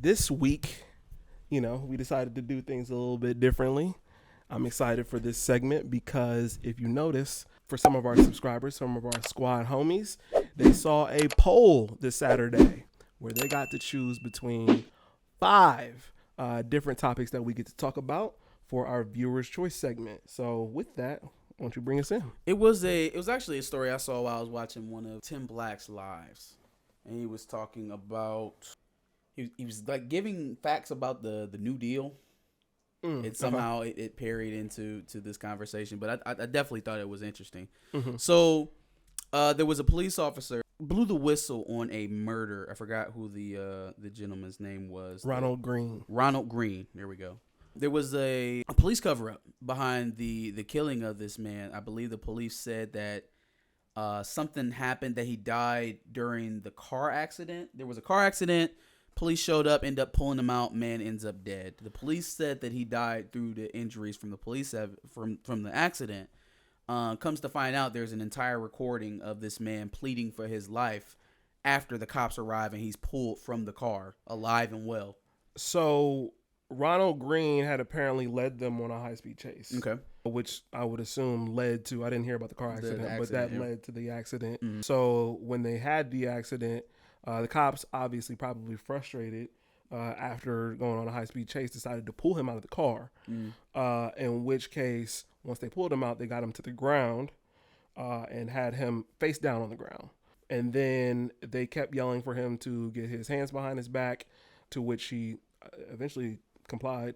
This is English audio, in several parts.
this week, we decided to do things a little bit differently. I'm excited for this segment because if you notice, for some of our subscribers, some of our squad homies, they saw a poll this Saturday where they got to choose between 5 different topics that we get to talk about for our viewers' choice segment. So with that, why don't you bring us in? It was actually a story I saw while I was watching one of Tim Black's lives, and he was talking about he was like giving facts about the New Deal. And somehow it parried into this conversation, but I definitely thought it was interesting. Mm-hmm. So there was a police officer blew the whistle on a murder. I forgot who the gentleman's name was. Ronald Greene. Ronald Greene. There we go. There was a police cover-up behind the killing of this man. I believe the police said that something happened, that he died during the car accident. There was a car accident. Police showed up, end up pulling him out. Man ends up dead. The police said that he died through the injuries from the from the accident. Comes to find out, there's an entire recording of this man pleading for his life after the cops arrive, and he's pulled from the car alive and well. So Ronald Greene had apparently led them on a high-speed chase. Okay. Which I would assume led to, I didn't hear about the car accident, but that led to the accident. Mm-hmm. So when they had the accident, the cops, obviously probably frustrated after going on a high-speed chase, decided to pull him out of the car. In which case, once they pulled him out, they got him to the ground and had him face down on the ground. And then they kept yelling for him to get his hands behind his back, to which he eventually complied,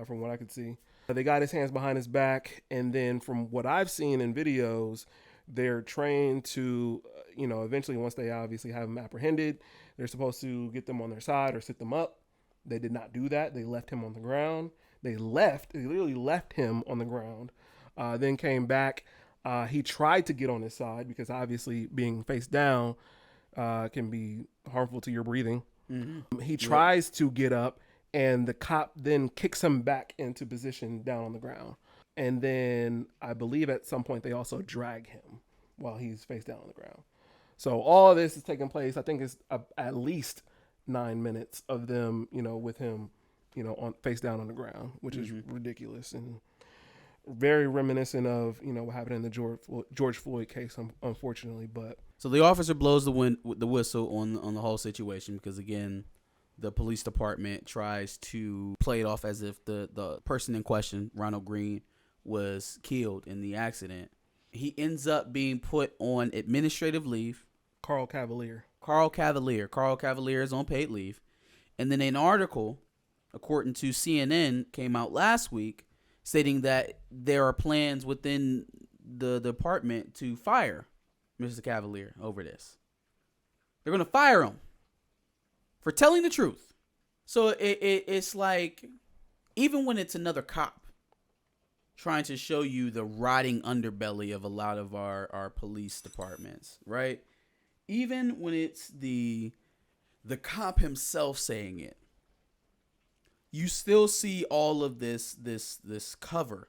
from what I could see. They got his hands behind his back, and then from what I've seen in videos, they're trained to, eventually once they obviously have them apprehended, they're supposed to get them on their side or sit them up. They did not do that. They left him on the ground. They literally left him on the ground, then came back. He tried to get on his side because obviously being face down can be harmful to your breathing. Mm-hmm. He tries to get up, and the cop then kicks him back into position down on the ground. And then I believe at some point they also drag him while he's face down on the ground. So all of this is taking place. I think it's at least 9 minutes of them, with him, on face down on the ground, which is ridiculous and very reminiscent of, what happened in the George Floyd case, unfortunately. But so the officer blows the whistle on the whole situation because, again, the police department tries to play it off as if the person in question, Ronald Greene, was killed in the accident. He ends up being put on administrative leave. Carl Cavalier is on paid leave. And then an article, according to CNN, came out last week stating that there are plans within the department to fire Mr. Cavalier over this. They're going to fire him for telling the truth. So it's like, even when it's another cop trying to show you the rotting underbelly of a lot of our police departments, right? Even when it's the cop himself saying it, you still see all of this cover,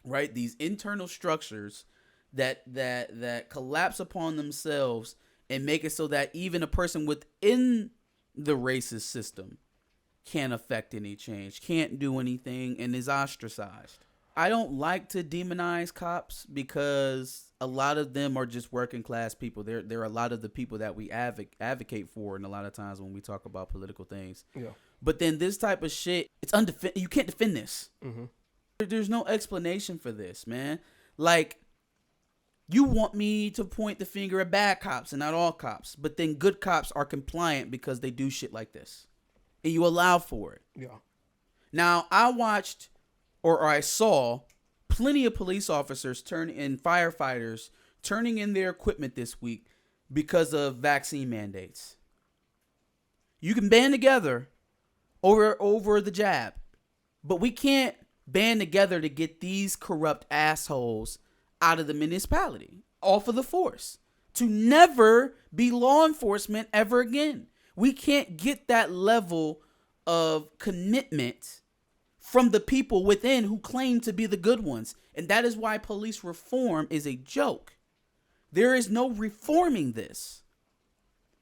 right? These internal structures that collapse upon themselves and make it so that even a person within the racist system can't affect any change, can't do anything, and is ostracized. I don't like to demonize cops because a lot of them are just working class people. They're a lot of the people that we advocate for, and a lot of times when we talk about political things. Yeah. But then this type of shit, you can't defend this. Mm-hmm. There's no explanation for this, man. Like, you want me to point the finger at bad cops and not all cops, but then good cops are compliant because they do shit like this, and you allow for it. Yeah. Now, I saw plenty of police officers firefighters turning in their equipment this week because of vaccine mandates. You can band together over the jab, but we can't band together to get these corrupt assholes out of the municipality, off of the force, to never be law enforcement ever again. We can't get that level of commitment from the people within who claim to be the good ones. And that is why police reform is a joke. There is no reforming this.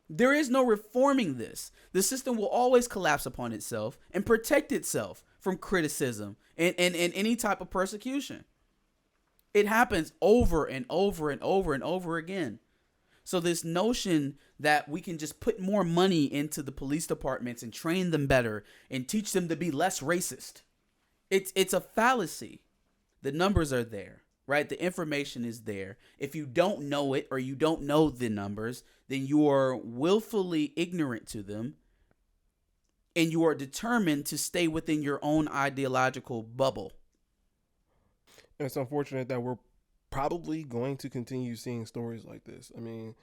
There is no reforming this. The system will always collapse upon itself and protect itself from criticism and any type of persecution. It happens over and over and over and over again. So this notion that we can just put more money into the police departments and train them better and teach them to be less racist, it's a fallacy. The numbers are there, right? The information is there. If you don't know it or you don't know the numbers, then you are willfully ignorant to them and you are determined to stay within your own ideological bubble. And it's unfortunate that we're probably going to continue seeing stories like this. I mean,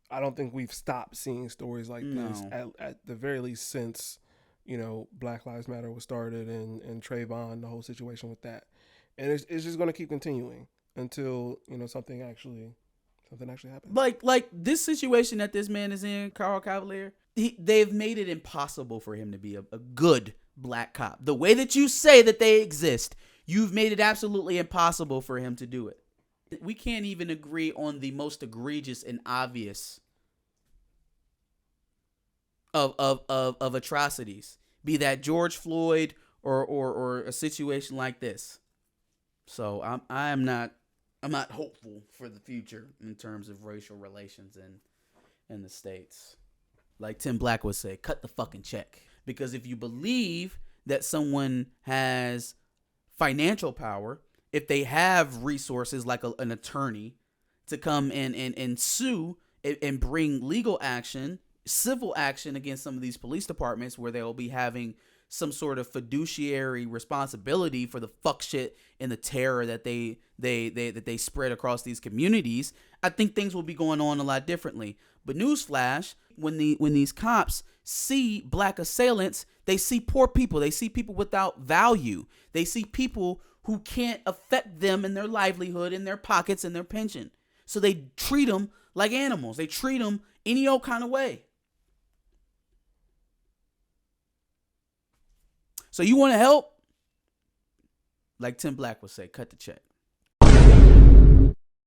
I don't think we've stopped seeing stories like this at the very least since, Black Lives Matter was started and Trayvon, the whole situation with that. And it's just going to keep continuing until, something actually happens. Like this situation that this man is in, Carl Cavalier, they've made it impossible for him to be a good black cop. The way that you say that they exist, you've made it absolutely impossible for him to do it. We can't even agree on the most egregious and obvious of atrocities, be that George Floyd or a situation like this. So I'm not hopeful for the future in terms of racial relations in the States. Like Tim Black would say, cut the fucking check. Because if you believe that someone has financial power, if they have resources like an attorney to come in and sue and bring legal action, civil action against some of these police departments where they'll be having some sort of fiduciary responsibility for the fuck shit and the terror that they spread across these communities, I think things will be going on a lot differently. But newsflash, when these cops see black assailants, they see poor people, they see people without value, they see people who can't affect them in their livelihood, in their pockets, and their pension. So they treat them like animals. They treat them any old kind of way. So you want to help? Like Tim Black would say, cut the check.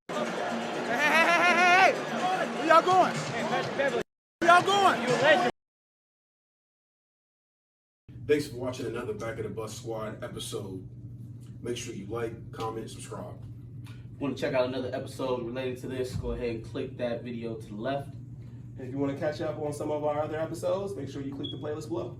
Hey! Where y'all going? Where y'all going? Thanks for watching another Back of the Bus Squad episode. Make sure you like, comment, subscribe. Want to check out another episode related to this? Go ahead and click that video to the left. And if you want to catch up on some of our other episodes, make sure you click the playlist below.